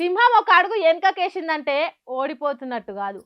సింహం ఒక అడుగు వెనకకేసిందంటే ఓడిపోతున్నట్టు కాదు,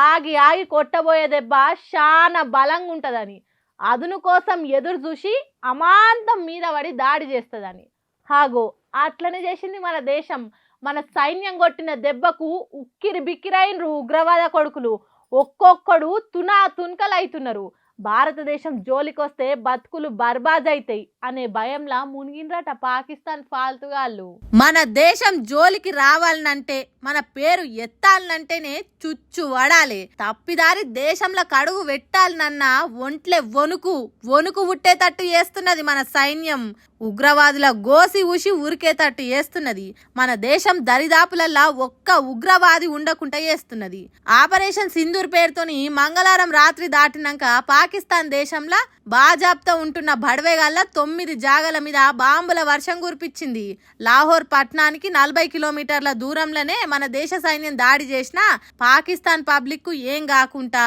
ఆగి ఆగి కొట్టబోయే దెబ్బ చాలా బలంగా ఉంటుందని, అదును కోసం ఎదురు చూసి అమాంతం మీద పడి దాడి చేస్తుందని. హాగో అట్లనే చేసింది మన దేశం. మన సైన్యం కొట్టిన దెబ్బకు ఉక్కిరి బిక్కిరైనరు ఉగ్రవాద కొడుకులు. ఒక్కొక్కడు తునా తున్కలైతున్నారు. భారతదేశం జోలికొస్తే బతుకులు బర్బాదైతాయి అనే భయంలా మునిగినరట పాకిస్తాన్ ఫాల్తుగాళ్ళు. మన దేశం జోలికి రావాలనంటే, మన పేరు ఎత్తాలనంటేనే చుచ్చు వడాలి. తప్పిదారి దేశంలో కడుగు పెట్టాలనన్నా ఒంట్లే వణుకు ఉట్టేటట్టు చేస్తున్నది మన సైన్యం. ఉగ్రవాదుల గోసి ఊసి ఉరికేటట్టు చేస్తున్నది. మన దేశం దరిదాపులల్లా ఒక్క ఉగ్రవాది ఉండకుండా చేస్తున్నది. ఆపరేషన్ సింధూర్ పేరుతోని మంగళవారం రాత్రి దాటినాక పాకిస్తాన్ దేశంలో బాజాబ్తో ఉంటున్న బడవేగాళ్ళ 9 జాగల మీద బాంబుల వర్షం కురిపించింది. లాహోర్ పట్టణానికి 40 కిలోమీటర్ల దూరంలోనే మన దేశ సైన్యం దాడి చేసినా పాకిస్తాన్ పబ్లిక్ కు ఏం కాకుండా,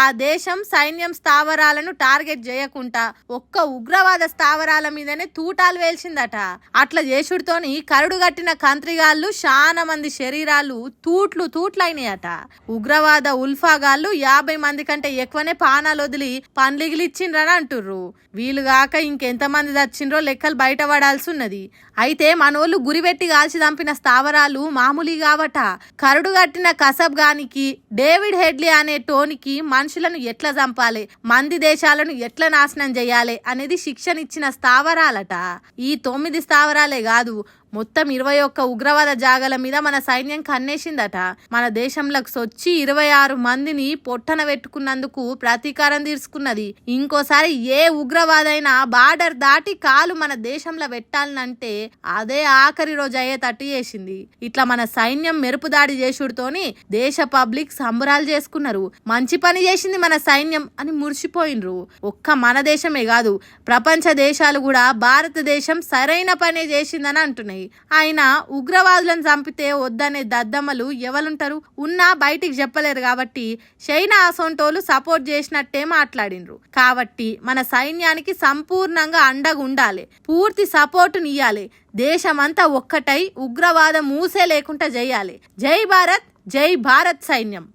ఆ దేశం సైన్యం స్థావరాలను టార్గెట్ చేయకుండా ఒక్క ఉగ్రవాద స్థావరాల మీదనే తూటాలు వేల్చిందట. అట్లా చేసుడితోని కరుడు కట్టిన కంత్రిగాళ్ళు చాలా మంది శరీరాలు తూట్లైనాయట. ఉగ్రవాద ఉల్ఫాగాళ్ళు 50 మంది కంటే ఎక్కువనే పానాలు వదిలి పండ్లిగిలిచ్చిండ్రని అంటుర్రు. వీలుగాక ఇంకెంతమంది చచ్చిండ్రో లెక్కలు బయటపడాల్సి ఉన్నది. అయితే మనోళ్ళు గురిపెట్టి కాల్చి చంపిన స్థావరాలు మామూలు కావట. కరుడుగట్టిన కసబ్గానికి, డేవిడ్ హెడ్లీ అనే టోనికి మనుషులను ఎట్లా చంపాలి, మంది దేశాలను ఎట్లా నాశనం చేయాలి అనేది శిక్షణ ఇచ్చిన స్థావరాలట. ఈ 9 స్థావరాలే కాదు, మొత్తం 21 ఉగ్రవాద జాగల మీద మన సైన్యం కన్నేసిందట. మన దేశంలోకి సొచ్చి 26 మందిని పొట్టన పెట్టుకున్నందుకు ప్రతీకారం తీర్చుకున్నది. ఇంకోసారి ఏ ఉగ్రవాదైనా బార్డర్ దాటి కాలు మన దేశంలో పెట్టాలనంటే అదే ఆఖరి రోజు అయ్యేటట్టు చేసింది. ఇట్లా మన సైన్యం మెరుపు దాడి చేసుడుతోని దేశ పబ్లిక్ సంబరాలు చేసుకున్నారు. మంచి పని చేసింది మన సైన్యం అని మురిసిపోయినరు. ఒక్క మన దేశమే కాదు, ప్రపంచ దేశాలు కూడా భారతదేశం సరైన పనే చేసిందని అంటున్నాయి. అయినా ఉగ్రవాదులను చంపితే వద్దనే దద్దమ్మలు ఎవరుంటారు? ఉన్నా బయటికి చెప్పలేరు కాబట్టి చైనా అసొంటోలు సపోర్ట్ చేసినట్టే మాట్లాడినరు. కాబట్టి మన సైన్యానికి సంపూర్ణంగా అండగా ఉండాలి, పూర్తి సపోర్టునియ్యాలి. దేశమంతా ఒక్కటై ఉగ్రవాదం మూసే లేకుండా చేయాలి. జై భారత్, జై భారత్ సైన్యం.